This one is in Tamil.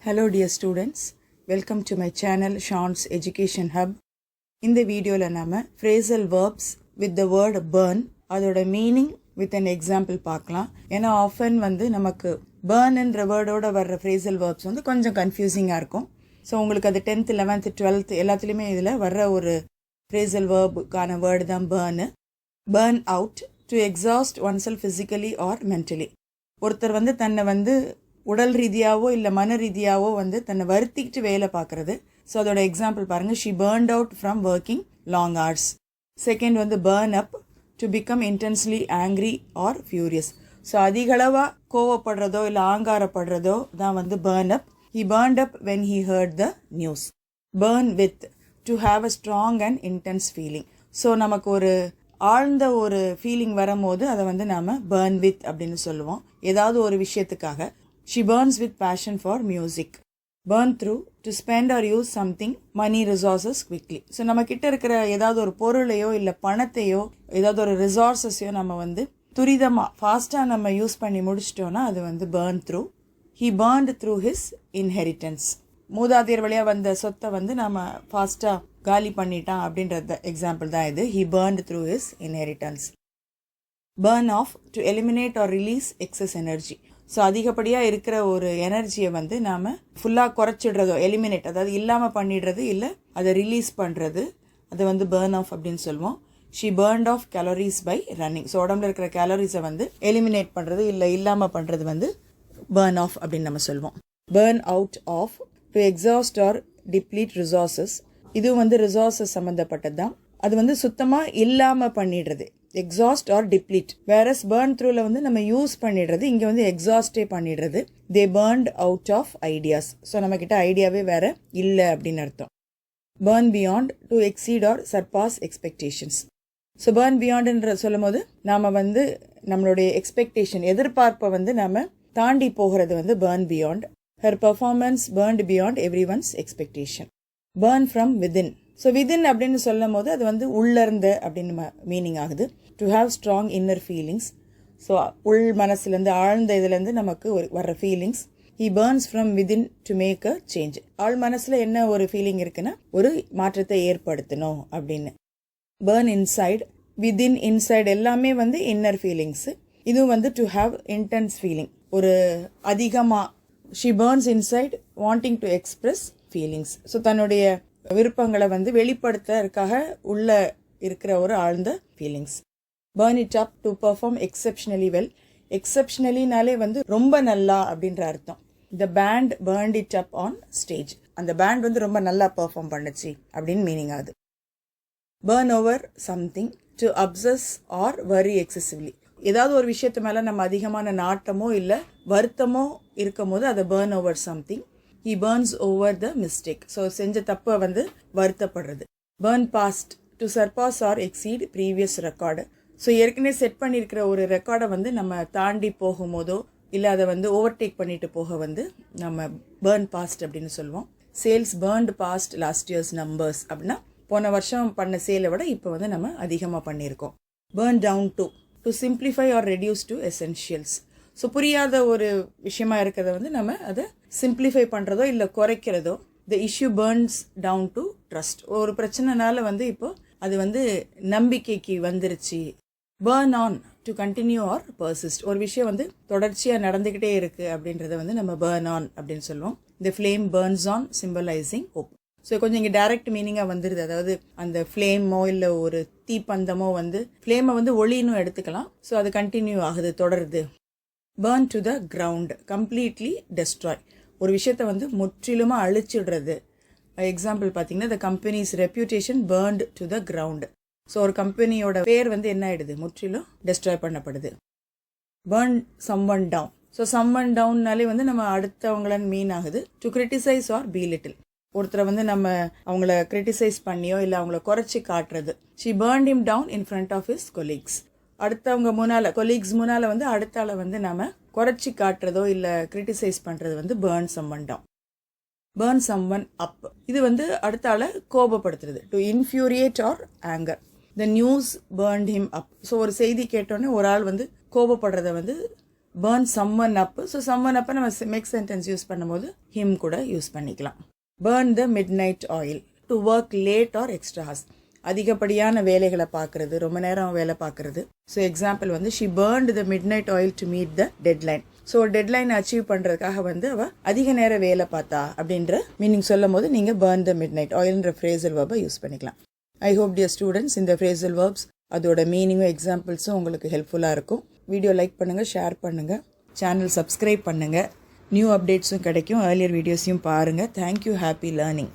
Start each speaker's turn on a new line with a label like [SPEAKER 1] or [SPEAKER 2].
[SPEAKER 1] Hello dear students, welcome to my channel Sean's Education Hub. இந்த வீடியோல நாம phrasal verbs with the word burn அதோட meaning with an example பார்க்கலாம். ஏன்னா often நமக்கு burn என்ற வேர்டோட வர்ற phrasal verbs கொஞ்சம் கன்ஃபியூசிங்கா இருக்கும். ஸோ உங்களுக்கு அது 10th 11th 12th எல்லாத்துலேயுமே இதில் வர்ற ஒரு phrasal verbக்கான வேர்டு தான் burn out, to exhaust oneself physically or mentally. ஒருத்தர் தன்னை உடல் ரீதியாவோ இல்லை மன ரீதியாவோ தன்னை வருத்திக்கிட்டு வேலை பார்க்குறது. ஸோ அதோட எக்ஸாம்பிள் பாருங்கள், she burned out from working long hours. Second burn up, to become intensely angry R furious. So அதிகளவாக கோவப்படுறதோ இல்லை ஆங்காரப்படுறதோ தான் burn up. He burned up when he heard the news. burn with, to have a strong and intense feeling. So நமக்கு ஒரு ஆழ்ந்த ஒரு ஃபீலிங் வரும்போது அதை நாம் burn with அப்படின்னு சொல்லுவோம். ஏதாவது ஒரு விஷயத்துக்காக. She burns with passion for music. Burn through, to spend or use something, money, resources quickly. So நம்ம கிட்ட இருக்கிற ஏதாவது ஒரு பொருளையோ இல்லை பணத்தையோ ஏதாவது ஒரு ரிசோர்ஸஸையோ நம்ம துரிதமாக ஃபாஸ்ட்டாக நம்ம யூஸ் பண்ணி முடிச்சிட்டோன்னா அது burn through. He burned through his inheritance. மூதாதையர் வழியாக வந்த சொத்தை நம்ம ஃபாஸ்ட்டாக காலி பண்ணிட்டான் அப்படின்றது எக்ஸாம்பிள் தான் இது. He burned through his inheritance. Burn off, to eliminate or release excess energy. So அதிகப்படியாக இருக்கிற ஒரு எனர்ஜியை நாம் ஃபுல்லாக குறைச்சிடுறதோ எலிமினேட், அதாவது இல்லாமல் பண்ணிடுறது இல்லை அதை ரிலீஸ் பண்ணுறது, அதை burn off அப்படின்னு சொல்லுவோம். She burned off calories by running. So உடம்புல இருக்கிற கேலரிஸை எலிமினேட் பண்ணுறது இல்லை இல்லாமல் பண்ணுறது burn off அப்படின்னு நம்ம சொல்லுவோம். burn out of, to exhaust or deplete resources. இதுவும் ரிசோர்ஸஸ் சம்மந்தப்பட்டது தான். அது சுத்தமாக இல்லாமல் பண்ணிடுறது, exhaust R deplete. Whereas burn throughல நம்ம யூஸ் பண்ணிடுறது, இங்கே எக்ஸாஸ்டே பண்ணிடுறது. தே burned out of ideas. So நம்மக்கிட்ட ஐடியாவே வேற இல்லை அப்படின்னு அர்த்தம். burn beyond, to exceed or surpass expectations. So burn beyondன்ற சொல்லும் போது நாம் நம்மளுடைய எக்ஸ்பெக்டேஷன் எதிர்பார்ப்பை நாம் தாண்டி போகிறது burn beyond. her performance burned beyond everyone's expectation. burn from within. So within அப்படின்னு சொல்லும் போது அது உள்ளிருந்த அப்படின்னு மீனிங் ஆகுது. To have strong inner feelings. So உள் மனசுலேருந்து ஆழ்ந்த இதுலேருந்து நமக்கு வர்ற feelings. He burns from within to make a change. ஆழ் மனசில் என்ன ஒரு ஃபீலிங் இருக்குன்னா ஒரு மாற்றத்தை ஏற்படுத்தணும் அப்படின்னு. பர்ன் இன்சைட், விதின், இன்சைட் எல்லாமே இன்னர் ஃபீலிங்ஸு. இதுவும் டு ஹாவ் இன்டென்ஸ் ஃபீலிங், ஒரு அதிகமாக. She Burns inside wanting to express feelings. So தன்னுடைய விருப்பங்களை வெளிப்படுத்துறதுக்காக உள்ள இருக்கிற ஒரு ஆழ்ந்த feelings. Burn it up, to perform exceptionally well. எக்ஸெப்ஷனலினாலே ரொம்ப நல்லா அப்படின்ற அர்த்தம். த pant burnt it up on stage. அந்த பேண்ட் ரொம்ப நல்லா பெர்ஃபார்ம் பண்ணுச்சு அப்படின்னு மீனிங் ஆகுது. Burn over something, to அப்சஸ் R வரி எக்ஸசிவ்லி. ஏதாவது ஒரு விஷயத்து மேலே நம்ம அதிகமான நாட்டமோ இல்லை வருத்தமோ இருக்கும் போது அதை burn over something. He burns over the mistake. So செஞ்ச தப்பை வருத்தப்படுறது. burn past, to surpass or exceed previous record. So ஏற்கனவே செட் பண்ணியிருக்கிற ஒரு ரெக்கார்டை நம்ம தாண்டி போகும்போதோ இல்லை அதை ஓவர்டேக் பண்ணிட்டு போக நம்ம burn past அப்படின்னு சொல்லுவோம். Sales burned past last year's numbers அப்படின்னா போன வருஷம் பண்ண சேலை விட இப்போ நம்ம அதிகமாக பண்ணியிருக்கோம். burn down to simplify or reduce to essentials. So புரியாத ஒரு விஷயமா இருக்கிறத நம்ம அதை சிம்பிளிஃபை பண்ணுறதோ இல்லை குறைக்கிறதோ. The issue Burns down to trust. ஒரு பிரச்சனைனால இப்போ அது நம்பிக்கைக்கு வந்துருச்சு. Burn on, to continue R persist. ஒரு விஷயம் தொடர்ச்சியாக நடந்துக்கிட்டே இருக்குது அப்படின்றத நம்ம பர்ன் ஆன் அப்படின்னு சொல்லுவோம். த flame Burns on, symbolising hope. So கொஞ்சம் இங்கே டைரக்ட் மீனிங்காக வந்துடுது. அதாவது அந்த ஃப்ளேமோ இல்லை ஒரு தீப்பந்தமோ ஃப்ளேமை ஒளின்னு எடுத்துக்கலாம். ஸோ அது கண்டினியூ ஆகுது, தொடருது. burn to the ground, completely destroy. ஒரு விஷயத்தை முற்றிலுமாக அழிச்சிடுறது. எக்ஸாம்பிள் பார்த்தீங்கன்னா the company's reputation burned to the ground. So ஒரு கம்பெனியோட பேர் என்ன ஆயிடுது, முற்றிலும் டெஸ்ட்ராய் பண்ணப்படுது. burn someone down. So someone downனாலே நம்ம அடுத்தவங்களன்னு மீன் ஆகுது. to criticize or belittle. ஒருத்தரை நம்ம அவங்கள கிரிட்டிசைஸ் பண்ணியோ இல்லை அவங்கள குறைச்சி காட்டுறது. she burned him down in front of his colleagues. அடுத்தவங்க முன்னால், கொலீக்ஸ் முன்னால் அடுத்த ஆளை நம்ம குறைச்சி காட்டுறதோ இல்லை கிரிட்டிசைஸ் பண்ணுறது burn someone down. burn someone up. இது அடுத்த ஆளை கோபப்படுத்துறது. To இன்ஃபியூரியேட் R anchor. The news burned him up. So ஒரு செய்தி கேட்டோன்னே ஒரு ஆள் கோபப்படுறத burn someone up. So someone up நம்ம மேக் சென்டென்ஸ் யூஸ் பண்ணும்போது him கூட யூஸ் பண்ணிக்கலாம். burn the midnight oil. to work late or extra hours. அதிகப்படியான வேலைகளை பார்க்குறது, ரொம்ப நேரம் வேலை பார்க்குறது. ஸோ எக்ஸாம்பிள் வந்து she burned the midnight oil to meet the deadline. So deadline achieve பண்ணுறதுக்காக வந்து அவள் அதிக நேரம் வேலை பார்த்தா அப்படின்ற மீனிங் சொல்லும் போது நீங்கள் burn the midnight oilன்ற phrasal verb use பண்ணிக்கலாம். ஐ ஹோப் டியர் ஸ்டூடெண்ட்ஸ் இந்த phrasal verbs அதோட மீனிங்கும் எக்ஸாம்பிள்ஸும் உங்களுக்கு ஹெல்ப்ஃபுல்லாக இருக்கும். வீடியோ லைக் பண்ணுங்கள், ஷேர் பண்ணுங்கள், சேனல் சப்ஸ்கிரைப் பண்ணுங்கள். நியூ அப்டேட்ஸும் கிடைக்கும், ஏர்லியர் வீடியோஸையும் பாருங்கள். தேங்க்யூ. Happy learning.